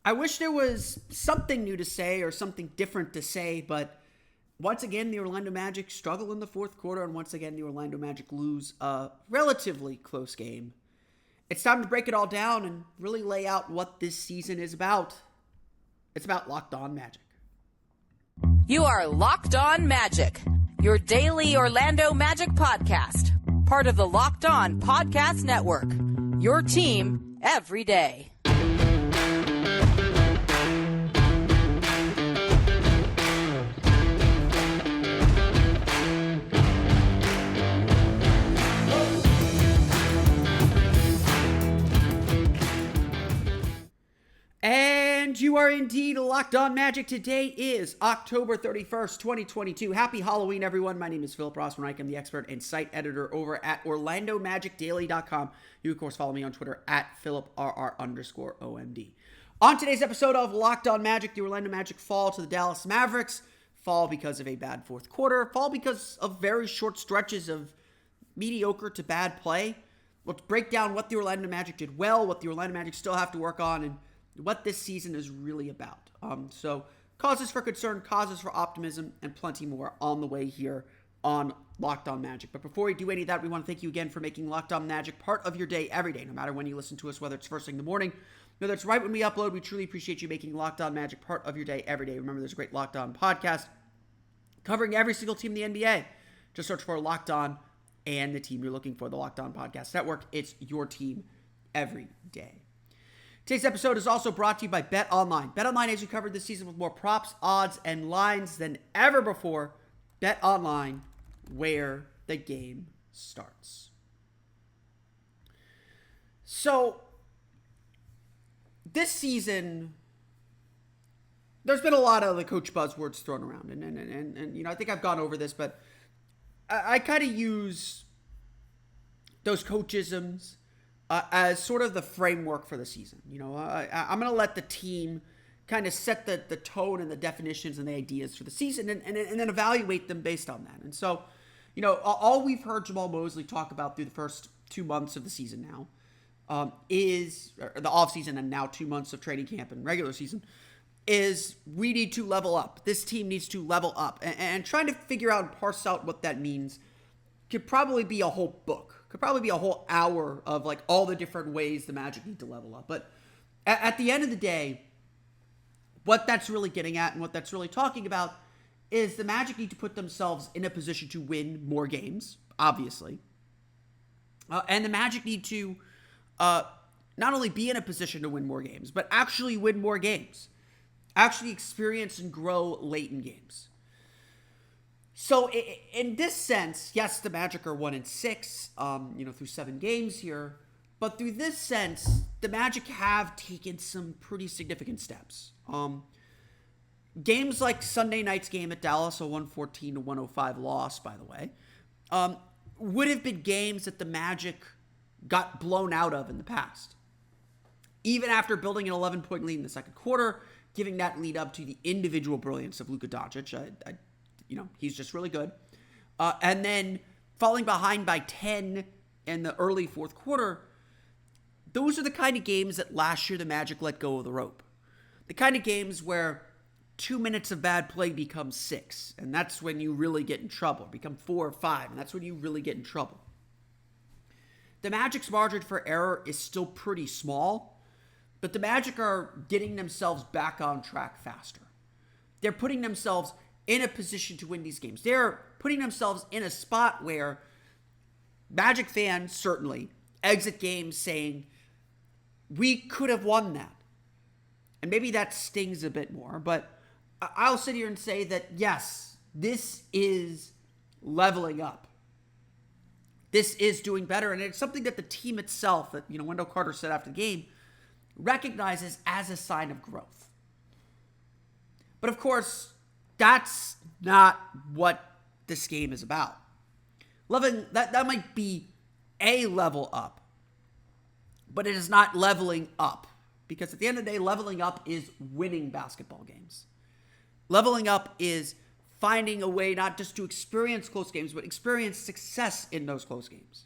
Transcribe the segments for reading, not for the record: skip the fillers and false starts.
I wish there was something new to say or something different to say, but once again, the Orlando Magic struggle in the fourth quarter, and once again, the Orlando Magic lose a relatively close game. It's time to break it all down and really lay out what this season is about. It's about Locked On Magic. You are Locked On Magic, your daily Orlando Magic podcast, part of the Locked On Podcast Network, your team every day. And you are indeed Locked On Magic. Today is October 31st, 2022. Happy Halloween, everyone. My name is Philip Rossman-Reich. I'm the expert and site editor over at OrlandoMagicDaily.com. You, of course, follow me on Twitter at PhilipRR_OMD. On today's episode of Locked On Magic, the Orlando Magic fall to the Dallas Mavericks. Fall because of a bad fourth quarter. Fall because of very short stretches of mediocre to bad play. Let's break down what the Orlando Magic did well, what the Orlando Magic still have to work on, and what this season is really about. So causes for concern, causes for optimism, and plenty more on the way here on Locked On Magic. But before we do any of that, we want to thank you again for making Locked On Magic part of your day every day, no matter when you listen to us, whether it's first thing in the morning, whether it's right when we upload. We truly appreciate you making Locked On Magic part of your day every day. Remember, there's a great Locked On podcast covering every single team in the NBA. Just search for Locked On and the team you're looking for, the Locked On Podcast Network. It's your team every day. Today's episode is also brought to you by BetOnline. BetOnline has you covered this season with more props, odds, and lines than ever before. BetOnline, where the game starts. So, this season, there's been a lot of the coach buzzwords thrown around. And you know, I think I've gone over this, but I kind of use those coachisms as sort of the framework for the season. You know, I'm going to let the team kind of set the tone and the definitions and the ideas for the season and then evaluate them based on that. And so, you know, all we've heard Jamal Mosley talk about through the first 2 months of the season now is the offseason and now 2 months of training camp and regular season is we need to level up. This team needs to level up. And trying to figure out and parse out what that means could probably be a whole book. Could probably be a whole hour of like all the different ways the Magic need to level up. But at the end of the day, what that's really getting at and what that's really talking about is the Magic need to put themselves in a position to win more games, obviously. And the Magic need to not only be in a position to win more games, but actually win more games. Actually experience and grow late in games. So in this sense, yes, the Magic are 1-6, through 7 games here. But through this sense, the Magic have taken some pretty significant steps. Games like Sunday night's game at Dallas, a 114-105 loss, by the way, would have been games that the Magic got blown out of in the past. Even after building an 11-point lead in the second quarter, giving that lead up to the individual brilliance of Luka Doncic, he's just really good. And then falling behind by 10 in the early fourth quarter, those are the kind of games that last year the Magic let go of the rope. The kind of games where 2 minutes of bad play becomes 6, and that's when you really get in trouble. Become 4 or 5, and that's when you really get in trouble. The Magic's margin for error is still pretty small, but the Magic are getting themselves back on track faster. They're putting themselves in a position to win these games. They're putting themselves in a spot where Magic fans certainly exit games saying, we could have won that. And maybe that stings a bit more, but I'll sit here and say that, yes, this is leveling up. This is doing better, and it's something that the team itself, that Wendell Carter said after the game, recognizes as a sign of growth. But of course, that's not what this game is about. That might be a level up, but it is not leveling up. Because at the end of the day, leveling up is winning basketball games. Leveling up is finding a way not just to experience close games, but experience success in those close games.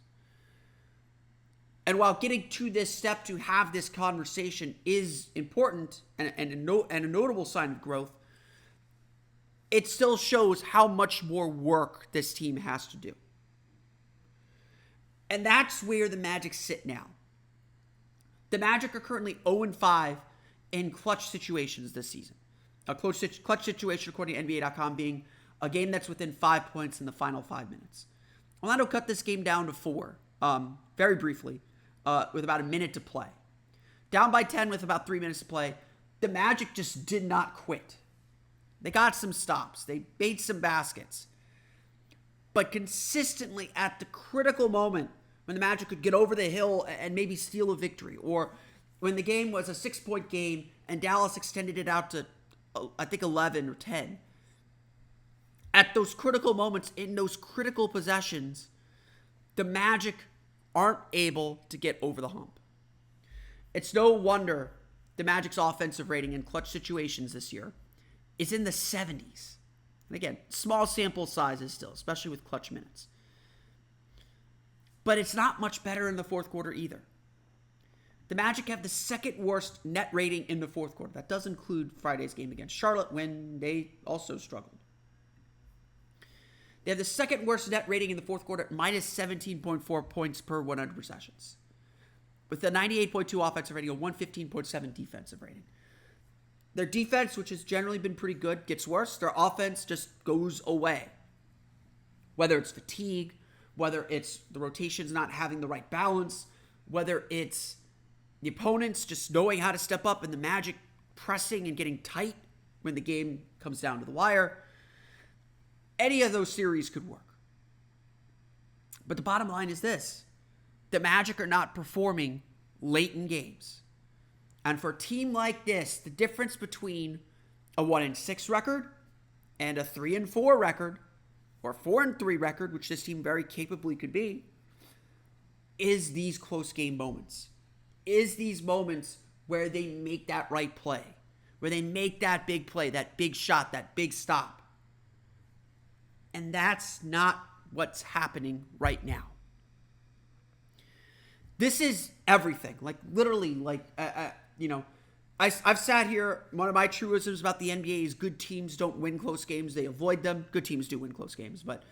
And while getting to this step to have this conversation is important and a notable sign of growth, it still shows how much more work this team has to do. And that's where the Magic sit now. The Magic are currently 0-5 in clutch situations this season. A clutch situation, according to NBA.com, being a game that's within 5 points in the final 5 minutes. Orlando cut this game down to 4, very briefly, with about a minute to play. Down by 10 with about 3 minutes to play, the Magic just did not quit. They got some stops. They made some baskets. But consistently at the critical moment when the Magic could get over the hill and maybe steal a victory, or when the game was a 6-point game and Dallas extended it out to, I think, 11 or 10. At those critical moments, in those critical possessions, the Magic aren't able to get over the hump. It's no wonder the Magic's offensive rating in clutch situations this year is in the 70s. And again, small sample sizes still, especially with clutch minutes. But it's not much better in the fourth quarter either. The Magic have the second worst net rating in the fourth quarter. That does include Friday's game against Charlotte when they also struggled. They have the second worst net rating in the fourth quarter at minus 17.4 points per 100 possessions, with a 98.2 offensive rating, a 115.7 defensive rating. Their defense, which has generally been pretty good, gets worse. Their offense just goes away. Whether it's fatigue, whether it's the rotations not having the right balance, whether it's the opponents just knowing how to step up and the Magic pressing and getting tight when the game comes down to the wire. Any of those series could work. But the bottom line is this. The Magic are not performing late in games. And for a team like this, the difference between a 1-6 record and a 3-4 record, or 4-3 record, which this team very capably could be, is these close game moments. Is these moments where they make that right play, where they make that big play, that big shot, that big stop. And that's not what's happening right now. This is everything. Like, literally, I've sat here, one of my truisms about the NBA is good teams don't win close games, they avoid them. Good teams do win close games, but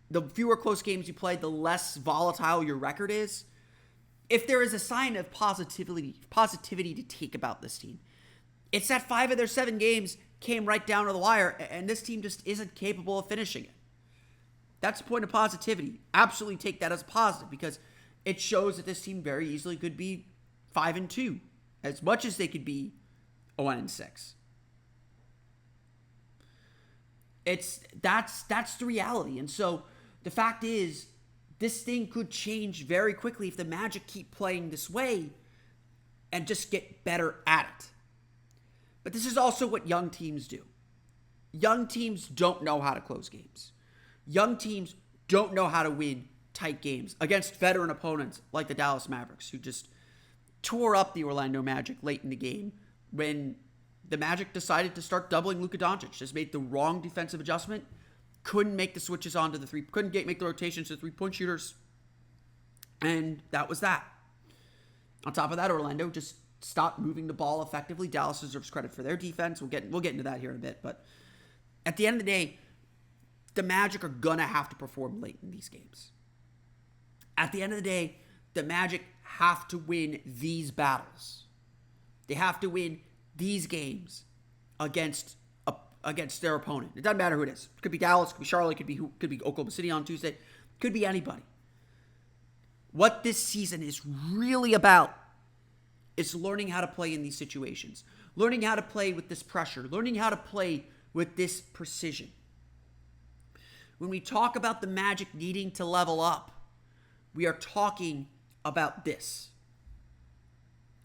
the fewer close games you play, the less volatile your record is. If there is a sign of positivity to take about this team, it's that 5 of their 7 games came right down to the wire, and this team just isn't capable of finishing it. That's the point of positivity. Absolutely take that as positive, because it shows that this team very easily could be 5-2, as much as they could be 1-6. That's the reality. And so the fact is, this thing could change very quickly if the Magic keep playing this way and just get better at it. But this is also what young teams do. Young teams don't know how to close games. Young teams don't know how to win tight games against veteran opponents like the Dallas Mavericks, who just tore up the Orlando Magic late in the game when the Magic decided to start doubling Luka Doncic. Just made the wrong defensive adjustment. Couldn't make the switches onto the make the rotations to 3-point shooters. And that was that. On top of that, Orlando just stopped moving the ball effectively. Dallas deserves credit for their defense. We'll get into that here in a bit. But at the end of the day, the Magic are going to have to perform late in these games. At the end of the day, the Magic have to win these battles. They have to win these games against their opponent. It doesn't matter who it is. It could be Dallas, could be Charlotte, could be Oklahoma City on Tuesday, could be anybody. What this season is really about is learning how to play in these situations, learning how to play with this pressure, learning how to play with this precision. When we talk about the Magic needing to level up, we are talking about this.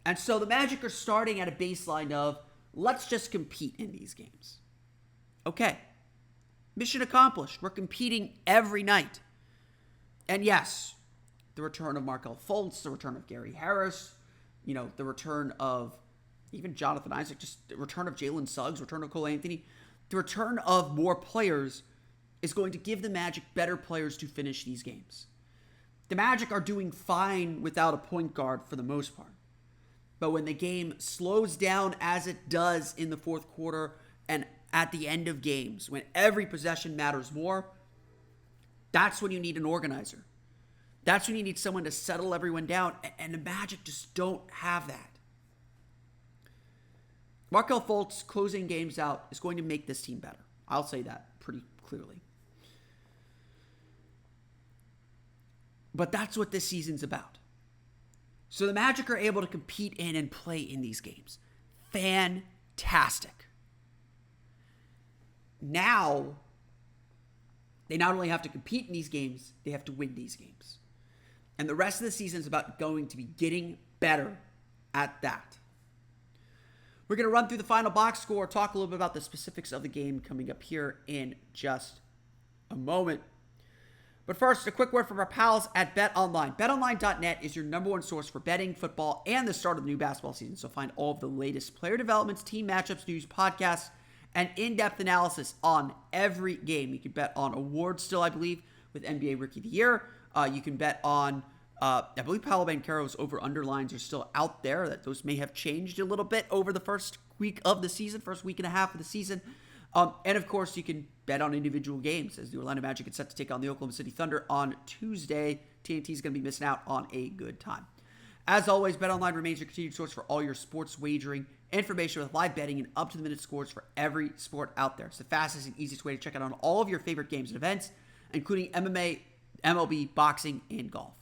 And so the Magic are starting at a baseline of, let's just compete in these games. Okay, mission accomplished. We're competing every night. And yes, the return of Markelle Fultz, the return of Gary Harris, the return of even Jonathan Isaac, just the return of Jalen Suggs, return of Cole Anthony, the return of more players is going to give the Magic better players to finish these games. The Magic are doing fine without a point guard for the most part. But when the game slows down as it does in the fourth quarter and at the end of games, when every possession matters more, that's when you need an organizer. That's when you need someone to settle everyone down. And the Magic just don't have that. Markelle Fultz closing games out is going to make this team better. I'll say that pretty clearly. But that's what this season's about. So the Magic are able to compete in and play in these games. Fantastic. Now, they not only have to compete in these games, they have to win these games. And the rest of the season is about going to be getting better at that. We're going to run through the final box score, talk a little bit about the specifics of the game coming up here in just a moment. But first, a quick word from our pals at BetOnline. BetOnline.net is your number one source for betting, football, and the start of the new basketball season. So find all of the latest player developments, team matchups, news, podcasts, and in-depth analysis on every game. You can bet on awards still, I believe, with NBA Rookie of the Year. You can bet on, I believe Paolo Banchero's over-under lines are still out there. That those may have changed a little bit over the first week of the season, first week and a half of the season. And of course, you can bet on individual games as the Orlando Magic get set to take on the Oklahoma City Thunder on Tuesday. TNT is going to be missing out on a good time. As always, BetOnline remains your continued source for all your sports wagering information with live betting and up-to-the-minute scores for every sport out there. It's the fastest and easiest way to check out on all of your favorite games and events, including MMA, MLB, boxing, and golf.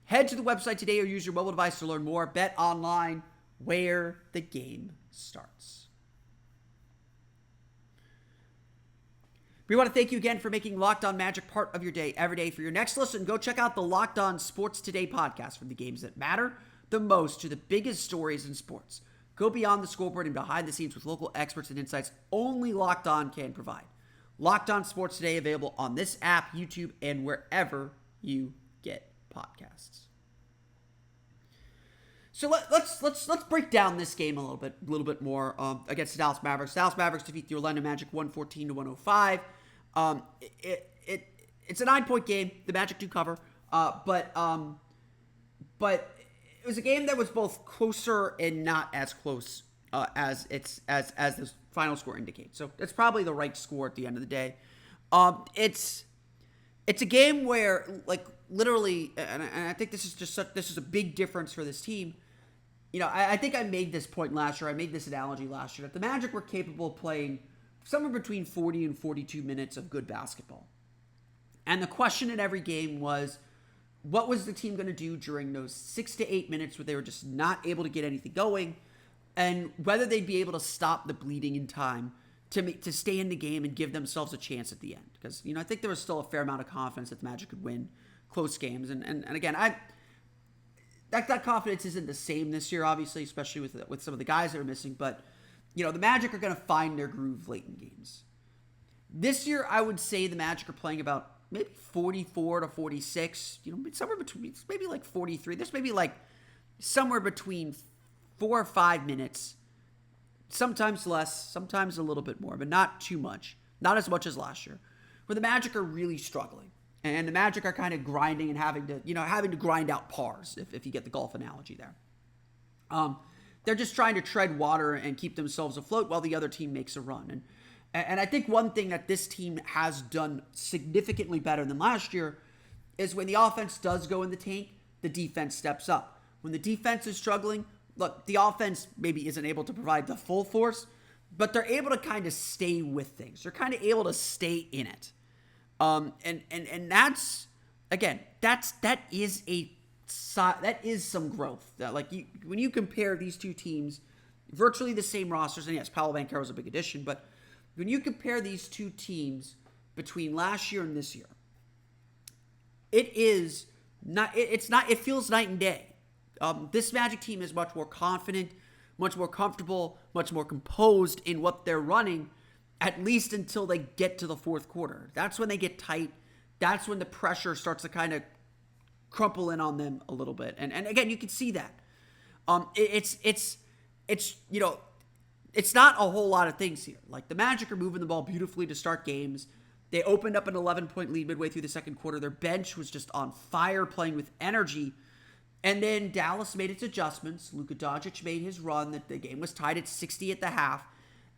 Head to the website today or use your mobile device to learn more. BetOnline, where the game starts. We want to thank you again for making Locked On Magic part of your day every day. For your next listen, go check out the Locked On Sports Today podcast, from the games that matter the most to the biggest stories in sports. Go beyond the scoreboard and behind the scenes with local experts and insights only Locked On can provide. Locked On Sports Today, available on this app, YouTube, and wherever you get podcasts. So let's break down this game a little bit more against the Dallas Mavericks. Dallas Mavericks defeat the Orlando Magic 114-105. It's a 9-point game. The Magic do cover, but it was a game that was both closer and not as close as the final score indicates. So it's probably the right score at the end of the day. It's a game where, like, literally, and I think this is a big difference for this team. You know, I think I made this point last year. I made this analogy last year that the Magic were capable of playing somewhere between 40 and 42 minutes of good basketball. And the question in every game was, what was the team going to do during those 6 to 8 minutes where they were just not able to get anything going, and whether they'd be able to stop the bleeding in time to stay in the game and give themselves a chance at the end. Because, you know, I think there was still a fair amount of confidence that the Magic could win close games. And again, that confidence isn't the same this year, obviously, especially with some of the guys that are missing. But, you know, the Magic are going to find their groove late in games. This year, I would say the Magic are playing about maybe 44 to 46, you know, somewhere between, maybe like 43. There's maybe like somewhere between 4 or 5 minutes, sometimes less, sometimes a little bit more, but not too much. Not as much as last year, where the Magic are really struggling. And the Magic are kind of grinding and having to grind out pars, if you get the golf analogy there. They're just trying to tread water and keep themselves afloat while the other team makes a run. And I think one thing that this team has done significantly better than last year is when the offense does go in the tank, the defense steps up. When the defense is struggling, look, the offense maybe isn't able to provide the full force, but they're able to kind of stay with things. They're kind of able to stay in it. And that's, again, that is some growth. When you compare these two teams, virtually the same rosters, and yes, Paolo Banchero was a big addition, but when you compare these two teams between last year and this year, it feels night and day. This Magic team is much more confident, much more comfortable, much more composed in what they're running, at least until they get to the fourth quarter. That's when they get tight. That's when the pressure starts to kind of crumple in on them a little bit. And again, you can see that. It's you know, it's not a whole lot of things here. Like, the Magic are moving the ball beautifully to start games. They opened up an 11-point lead midway through the second quarter. Their bench was just on fire, playing with energy. And then Dallas made its adjustments. Luka Doncic made his run. The game was tied at 60 at the half.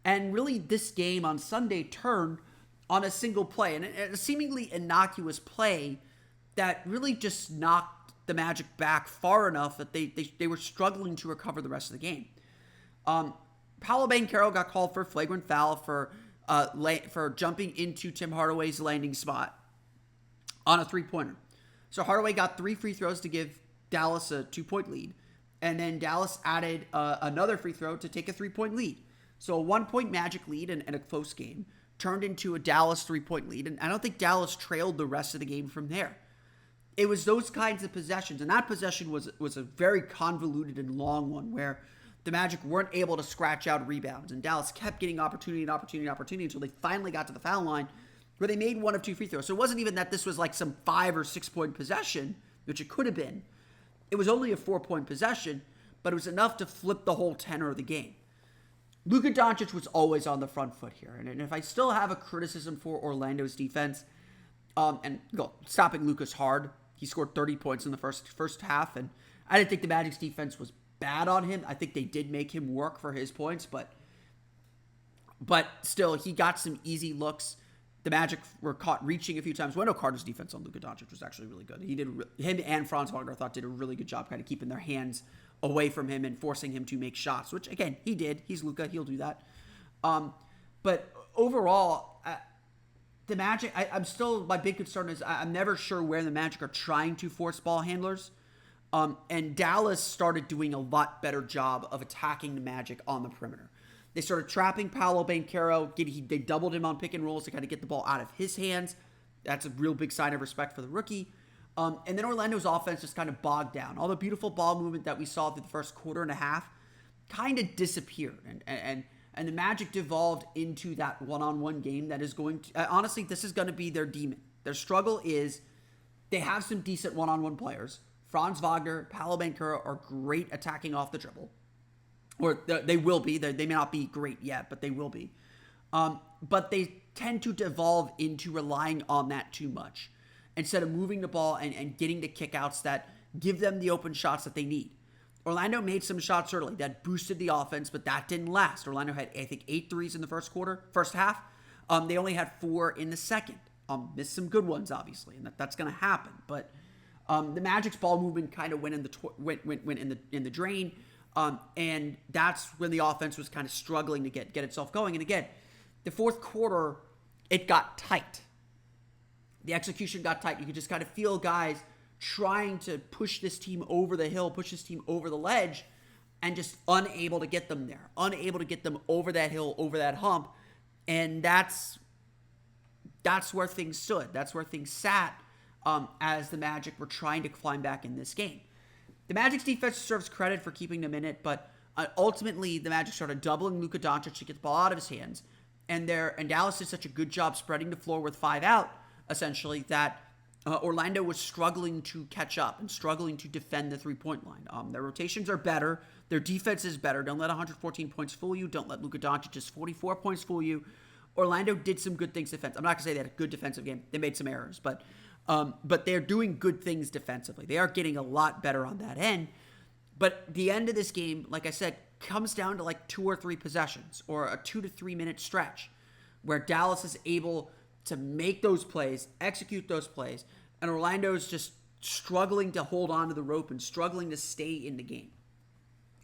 And really, this game on Sunday turned on a single play, and a seemingly innocuous play that really just knocked the Magic back far enough that they were struggling to recover the rest of the game. Paolo Banchero got called for a flagrant foul for jumping into Tim Hardaway's landing spot on a three-pointer. So Hardaway got 3 free throws to give Dallas a 2-point lead, and then Dallas added another free throw to take a 3-point lead. So a 1-point Magic lead and a close game turned into a Dallas 3-point lead, and I don't think Dallas trailed the rest of the game from there. It was those kinds of possessions, and that possession was a very convoluted and long one where the Magic weren't able to scratch out rebounds, and Dallas kept getting opportunity until they finally got to the foul line where they made 1 of 2 free throws. So it wasn't even that this was like some 5 or 6 point possession, which it could have been. It was only a 4-point possession, but it was enough to flip the whole tenor of the game. Luka Doncic was always on the front foot here, and if I still have a criticism for Orlando's defense, stopping Luka's hard. He scored 30 points in the first half, and I didn't think the Magic's defense was bad on him. I think they did make him work for his points, but still, he got some easy looks. The Magic were caught reaching a few times. Wendell Carter's defense on Luka Doncic was actually really good. Him and Franz Wagner, I thought, did a really good job kind of keeping their hands away from him and forcing him to make shots, which, again, he did. He's Luka. He'll do that. But overall, the Magic, my big concern is I'm never sure where the Magic are trying to force ball handlers. And Dallas started doing a lot better job of attacking the Magic on the perimeter. They started trapping Paolo Banchero. They doubled him on pick and rolls to kind of get the ball out of his hands. That's a real big sign of respect for the rookie. And then Orlando's offense just kind of bogged down. All the beautiful ball movement that we saw through the first quarter and a half kind of disappeared. And the Magic devolved into that one-on-one game that is going to... honestly, this is going to be their demon. Their struggle is they have some decent one-on-one players. Franz Wagner, Paolo Banchero are great attacking off the dribble. Or they will be. They may not be great yet, but they will be. But they tend to devolve into relying on that too much, instead of moving the ball and getting the kickouts that give them the open shots that they need. Orlando made some shots early that boosted the offense, but that didn't last. Orlando had, I think, 8 threes in the first half. They only had 4 in the second. Missed some good ones, obviously, and that's going to happen. But the Magic's ball movement kind of went in the drain. And that's when the offense was kind of struggling to get itself going. And again, the fourth quarter, it got tight. The execution got tight. You could just kind of feel guys trying to push this team over the hill, push this team over the ledge, and just unable to get them there, unable to get them over that hill, over that hump. And that's where things stood. That's where things sat as the Magic were trying to climb back in this game. The Magic's defense deserves credit for keeping them in it, but ultimately the Magic started doubling Luka Doncic to get the ball out of his hands, and Dallas did such a good job spreading the floor with 5 out, essentially, that Orlando was struggling to catch up and struggling to defend the three-point line. Their rotations are better. Their defense is better. Don't let 114 points fool you. Don't let Luka Doncic's 44 points fool you. Orlando did some good things defensively. I'm not going to say they had a good defensive game. They made some errors, but they're doing good things defensively. They are getting a lot better on that end. But the end of this game, like I said, comes down to like 2 or 3 possessions or a 2 to 3 minute stretch where Dallas is able to make those plays, execute those plays, and Orlando is just struggling to hold on to the rope and struggling to stay in the game.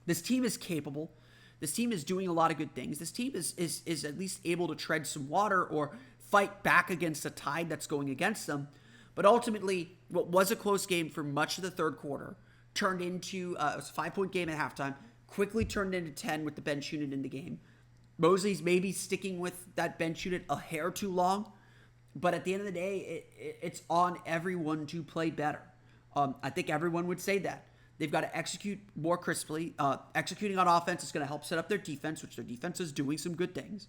This team is capable. This team is doing a lot of good things. This team is at least able to tread some water or fight back against a tide that's going against them. But ultimately, what was a close game for much of the third quarter turned into it was a 5-point game at halftime, quickly turned into 10 with the bench unit in the game. Mosley's maybe sticking with that bench unit a hair too long, but at the end of the day, it's on everyone to play better. I think everyone would say that. They've got to execute more crisply. Executing on offense is going to help set up their defense, which their defense is doing some good things.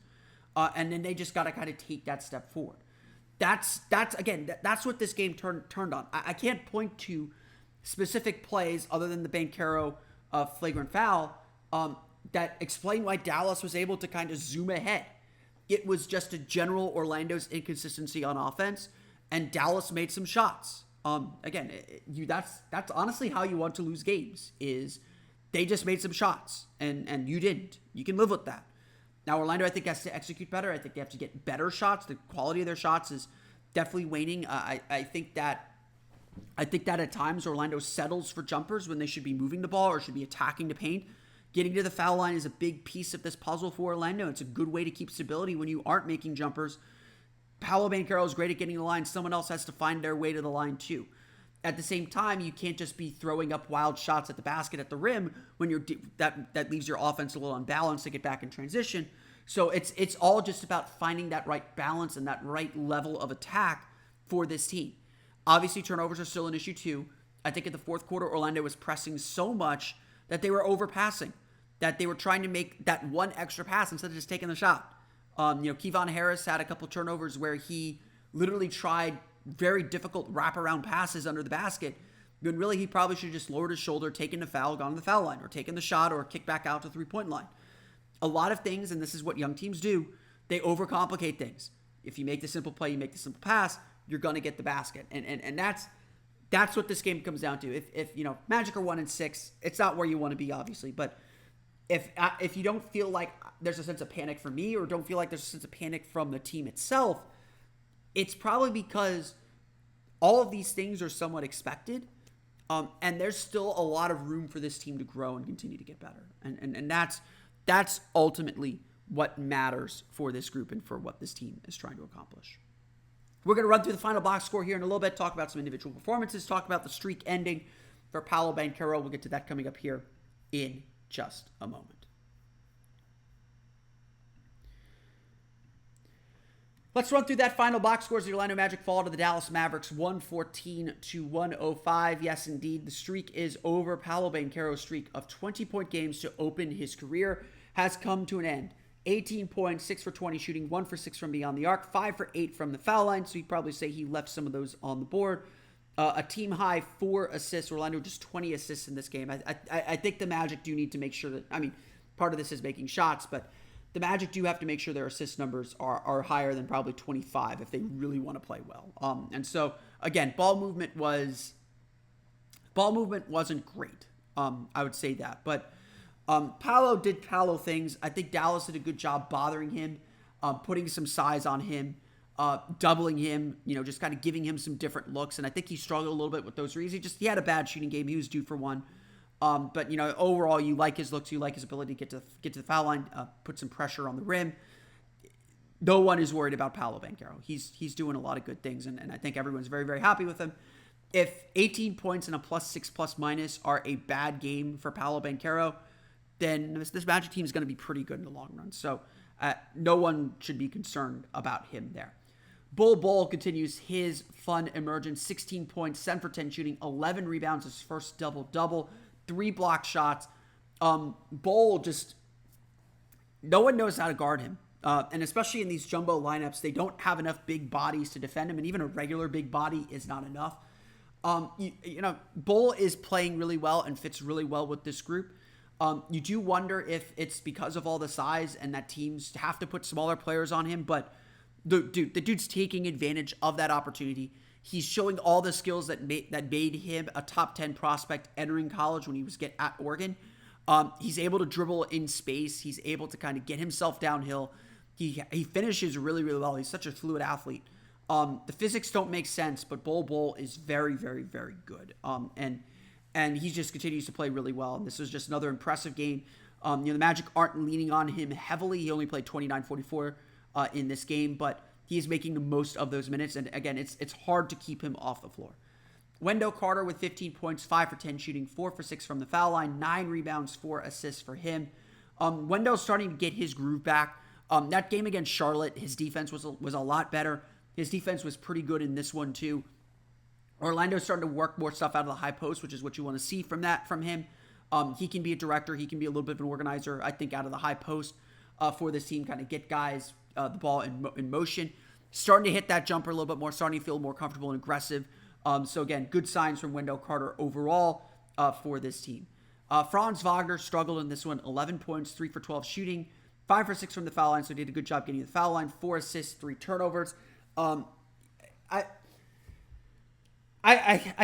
And then they just got to kind of take that step forward. That's what this game turned on. I can't point to specific plays other than the Banchero flagrant foul that explain why Dallas was able to kind of zoom ahead. it was just a general Orlando's inconsistency on offense, and Dallas made some shots. Again, that's honestly how you want to lose games, is they just made some shots, and you didn't. You can live with that. Now, Orlando, I think, has to execute better. I think they have to get better shots. The quality of their shots is definitely waning. I think that at times Orlando settles for jumpers when they should be moving the ball or should be attacking the paint. Getting to the foul line is a big piece of this puzzle for Orlando. It's a good way to keep stability when you aren't making jumpers. Paolo Banchero is great at getting to the line. Someone else has to find their way to the line too. At the same time, you can't just be throwing up wild shots at the basket at the rim when that leaves your offense a little unbalanced to get back in transition. So it's all just about finding that right balance and that right level of attack for this team. Obviously, turnovers are still an issue too. I think in the fourth quarter, Orlando was pressing so much that they were overpassing, that they were trying to make that one extra pass instead of just taking the shot. Kevon Harris had a couple turnovers where he literally tried very difficult wraparound passes under the basket, when really he probably should have just lowered his shoulder, taken the foul, gone to the foul line, or taken the shot, or kicked back out to the three-point line. A lot of things, and this is what young teams do, they overcomplicate things. If you make the simple play, you make the simple pass, you're going to get the basket. And that's what this game comes down to. If Magic are 1-6, it's not where you want to be, obviously, but if you don't feel like there's a sense of panic from me, or don't feel like there's a sense of panic from the team itself, it's probably because all of these things are somewhat expected, and there's still a lot of room for this team to grow and continue to get better. And that's ultimately what matters for this group and for what this team is trying to accomplish. We're going to run through the final box score here in a little bit, talk about some individual performances, talk about the streak ending for Paolo Banchero. We'll get to that coming up here in just a moment. Let's run through that final box scores. The Orlando Magic fall to the Dallas Mavericks 114-105. Yes, indeed, the streak is over. Paolo Banchero's streak of 20-point games to open his career has come to an end. 18 points, 6 for 20 shooting, 1 for 6 from beyond the arc, 5 for 8 from the foul line, so you'd probably say he left some of those on the board. A team high 4 assists. Orlando just 20 assists in this game. I think the Magic do need to make sure that, part of this is making shots, but the Magic do have to make sure their assist numbers are higher than probably 25 if they really want to play well. And so, again, ball movement wasn't great. I would say that. But Paolo did Paolo things. I think Dallas did a good job bothering him, putting some size on him, doubling him, just kind of giving him some different looks. And I think he struggled a little bit with those reasons. He had a bad shooting game. He was due for one. But overall, you like his looks, you like his ability to get to the foul line, put some pressure on the rim. No one is worried about Paolo Banchero. He's doing a lot of good things, and I think everyone's very, very happy with him. If 18 points and a +6 ± are a bad game for Paolo Banchero, then this Magic team is going to be pretty good in the long run. So no one should be concerned about him there. Bull continues his fun emergence. 16 points, 7 for 10 shooting, 11 rebounds, his first double-double. 3 block shots. Bull just, no one knows how to guard him. And especially in these jumbo lineups, they don't have enough big bodies to defend him, and even a regular big body is not enough. Bull is playing really well and fits really well with this group. You do wonder if it's because of all the size and that teams have to put smaller players on him, but the dude's taking advantage of that opportunity. He's showing all the skills that made him a top 10 prospect entering college when he was at Oregon. He's able to dribble in space. He's able to kind of get himself downhill. He finishes really, really well. He's such a fluid athlete. The physics don't make sense, but Bull is very, very, very good. And he just continues to play really well. And this is just another impressive game. The Magic aren't leaning on him heavily. He only played 29-44 in this game, but he is making the most of those minutes, and again, it's hard to keep him off the floor. Wendell Carter with 15 points, 5 for 10 shooting, 4 for 6 from the foul line, 9 rebounds, 4 assists for him. Wendell's starting to get his groove back. That game against Charlotte, his defense was a lot better. His defense was pretty good in this one too. Orlando's starting to work more stuff out of the high post, which is what you want to see from him. He can be a director. He can be a little bit of an organizer, I think, out of the high post for this team, kind of get guys the ball in motion. Starting to hit that jumper a little bit more, starting to feel more comfortable and aggressive. So again, good signs from Wendell Carter overall for this team. Franz Wagner struggled in this one. 11 points, 3 for 12 shooting, 5 for 6 from the foul line, so he did a good job getting to the foul line. 4 assists, 3 turnovers. I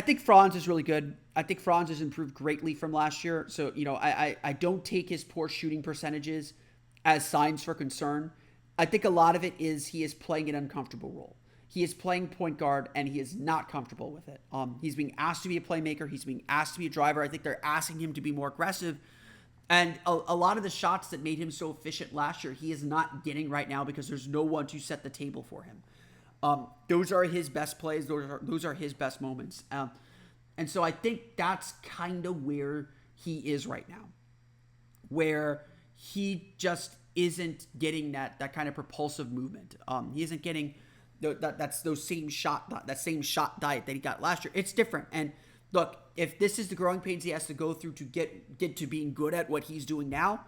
think Franz is really good. I think Franz has improved greatly from last year. So, I don't take his poor shooting percentages as signs for concern. I think a lot of it is he is playing an uncomfortable role. He is playing point guard, and he is not comfortable with it. He's being asked to be a playmaker. He's being asked to be a driver. I think they're asking him to be more aggressive. And a lot of the shots that made him so efficient last year, he is not getting right now because there's no one to set the table for him. Those are his best plays. Those are his best moments. And so I think that's kind of where he is right now, where he just isn't getting that kind of propulsive movement. He isn't getting that same shot diet that he got last year. It's different. And look, if this is the growing pains he has to go through to get to being good at what he's doing now,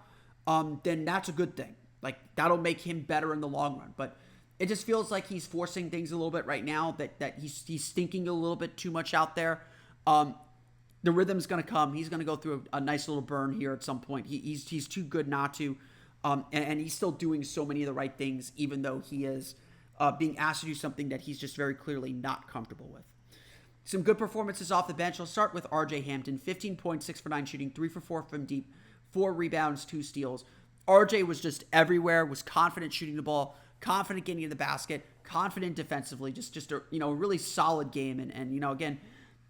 then that's a good thing. Like, that'll make him better in the long run. But it just feels like he's forcing things a little bit right now, that he's thinking a little bit too much out there. The rhythm's going to come. He's going to go through a nice little burn here at some point. He's too good not to. And he's still doing so many of the right things, even though he is being asked to do something that he's just very clearly not comfortable with. Some good performances off the bench. I'll start with RJ Hampton. 15 points, 6 for 9 shooting, 3 for 4 from deep, 4 rebounds, 2 steals. RJ was just everywhere, was confident shooting the ball, confident getting in the basket, confident defensively, just a really solid game. And again,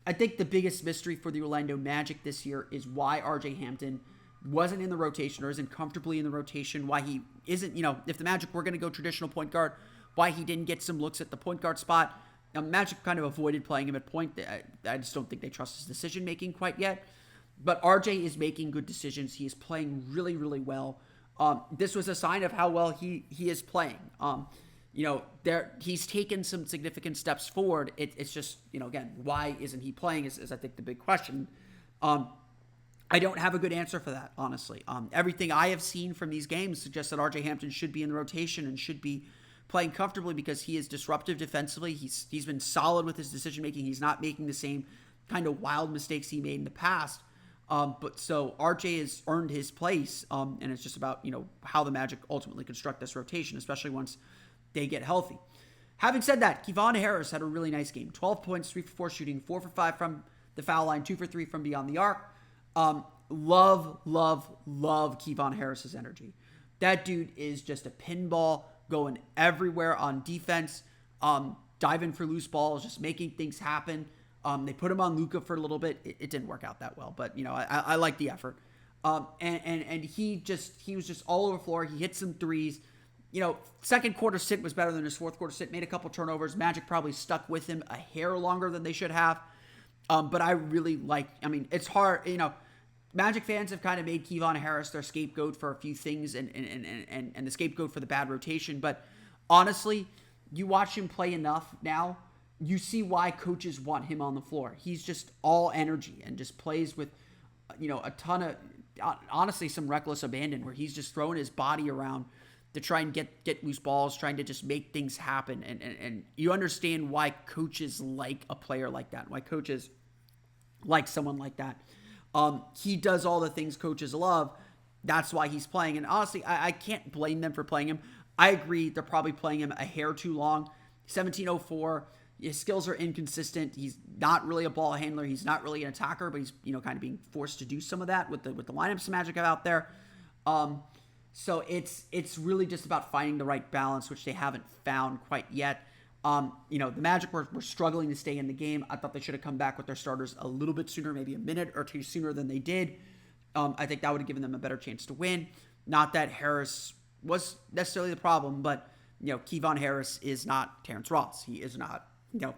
I think the biggest mystery for the Orlando Magic this year is why RJ Hampton wasn't in the rotation or isn't comfortably in the rotation, why he isn't, if the Magic were going to go traditional point guard, why he didn't get some looks at the point guard spot. Magic kind of avoided playing him at point. I just don't think they trust his decision-making quite yet. But RJ is making good decisions. He is playing really, really well. This was a sign of how well he is playing. He's taken some significant steps forward. It's just, again, why isn't he playing is I think the big question. I don't have a good answer for that, honestly. Everything I have seen from these games suggests that RJ Hampton should be in the rotation and should be playing comfortably because he is disruptive defensively. He's been solid with his decision making. He's not making the same kind of wild mistakes he made in the past. But so RJ has earned his place, and it's just about how the Magic ultimately construct this rotation, especially once they get healthy. Having said that, Kevon Harris had a really nice game. 12 points, 3 for 4 shooting, 4 for 5 from the foul line, 2 for 3 from beyond the arc. Love Kevon Harris's energy. That dude is just a pinball, going everywhere on defense, diving for loose balls, just making things happen. They put him on Luka for a little bit. It didn't work out that well, but I like the effort. And he was just all over the floor. He hit some threes. Second quarter sit was better than his fourth quarter sit. Made a couple turnovers. Magic probably stuck with him a hair longer than they should have. But I really it's hard. Magic fans have kind of made Kevon Harris their scapegoat for a few things and the scapegoat for the bad rotation. But honestly, you watch him play enough now, you see why coaches want him on the floor. He's just all energy and just plays with, a ton of, honestly, some reckless abandon where he's just throwing his body around to try and get loose balls, trying to just make things happen. And you understand why coaches like a player like that, why coaches like someone like that. He does all the things coaches love. That's why he's playing. And honestly, I can't blame them for playing him. I agree they're probably playing him a hair too long. 1704. His skills are inconsistent. He's not really a ball handler. He's not really an attacker, but he's kind of being forced to do some of that with the lineups Magic have out there. So it's really just about finding the right balance, which they haven't found quite yet. The Magic were struggling to stay in the game. I thought they should have come back with their starters a little bit sooner, maybe a minute or two sooner than they did. I think that would have given them a better chance to win. Not that Harris was necessarily the problem, but Kevon Harris is not Terrence Ross. He is not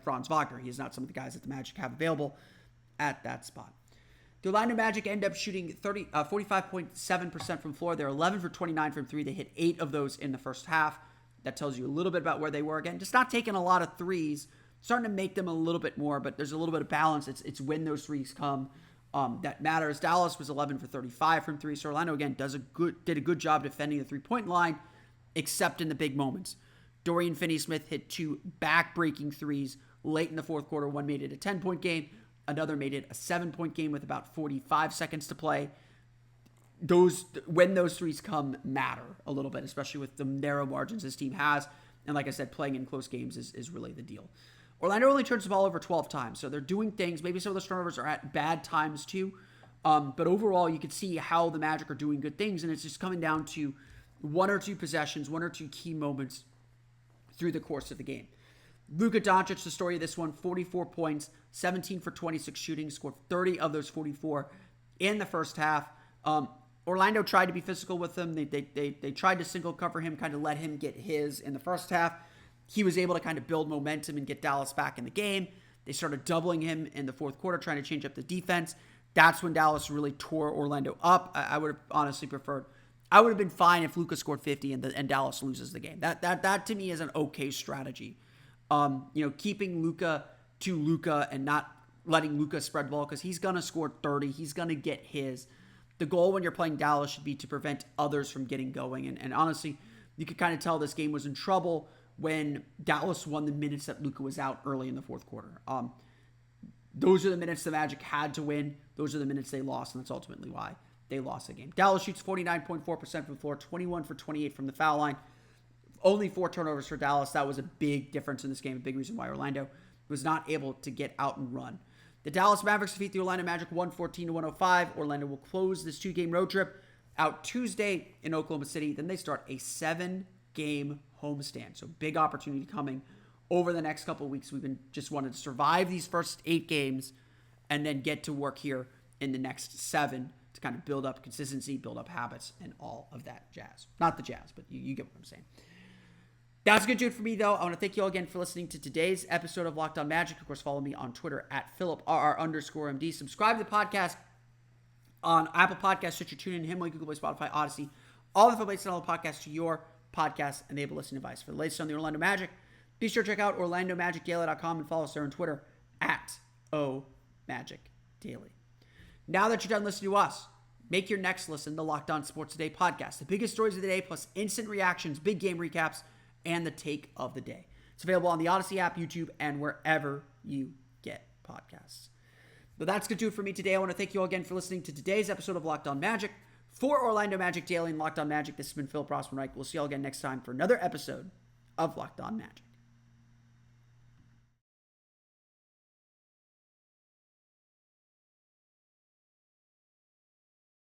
Franz Wagner. He is not some of the guys that the Magic have available at that spot. The Orlando Magic end up shooting 45.7% from floor. They're 11 for 29 from three. They hit 8 of those in the first half. That tells you a little bit about where they were. Again, just not taking a lot of threes, starting to make them a little bit more, but there's a little bit of balance. It's when those threes come that matters. Dallas was 11 for 35 from three. So Orlando, again, did a good job defending the three-point line, except in the big moments. Dorian Finney-Smith hit 2 back-breaking threes late in the fourth quarter. One made it a 10-point game. Another made it a 7-point game with about 45 seconds to play. when those threes come matter a little bit, especially with the narrow margins this team has. And like I said, playing in close games is really the deal. Orlando only turns the ball over 12 times, so they're doing things. Maybe some of those turnovers are at bad times too. But overall, you can see how the Magic are doing good things, and it's just coming down to one or two possessions, one or two key moments through the course of the game. Luka Doncic, the story of this one, 44 points, 17 for 26 shooting, scored 30 of those 44 in the first half. Orlando tried to be physical with him. They tried to single cover him, kind of let him get his in the first half. He was able to kind of build momentum and get Dallas back in the game. They started doubling him in the fourth quarter, trying to change up the defense. That's when Dallas really tore Orlando up. I would have honestly preferred. I would have been fine if Luka scored 50 and Dallas loses the game. That to me is an okay strategy. Keeping Luka to Luka and not letting Luka spread the ball because he's gonna score 30. He's gonna get his. The goal when you're playing Dallas should be to prevent others from getting going. And honestly, you could kind of tell this game was in trouble when Dallas won the minutes that Luka was out early in the fourth quarter. Those are the minutes the Magic had to win. Those are the minutes they lost, and that's ultimately why they lost the game. Dallas shoots 49.4% from the floor, 21 for 28 from the foul line. Only 4 turnovers for Dallas. That was a big difference in this game, a big reason why Orlando was not able to get out and run. The Dallas Mavericks defeat the Orlando Magic 114-105. Orlando will close this 2-game road trip out Tuesday in Oklahoma City. Then they start a 7-game homestand. So big opportunity coming over the next couple of weeks. We've been just wanted to survive these first 8 games and then get to work here in the next 7 to kind of build up consistency, build up habits, and all of that jazz. Not the jazz, but you get what I'm saying. That's good, Jude, for me, though. I want to thank you all again for listening to today's episode of Locked On Magic. Of course, follow me on Twitter at PhilipRR_MD. Subscribe to the podcast on Apple Podcasts, Stitcher, TuneIn, Himalaya, Google Play, Spotify, Odyssey. All the places to all the podcasts to your podcast-enabled listening device. For the latest on the Orlando Magic, be sure to check out OrlandoMagicDaily.com and follow us there on Twitter at OMagicDaily. Now that you're done listening to us, make your next listen the Locked On Sports Today podcast. The biggest stories of the day, plus instant reactions, big game recaps, and the take of the day. It's available on the Odyssey app, YouTube, and wherever you get podcasts. But that's going to do it for me today. I want to thank you all again for listening to today's episode of Locked On Magic. For Orlando Magic Daily and Locked On Magic, this has been Philip Rossman-Reich. We'll see you all again next time for another episode of Locked On Magic.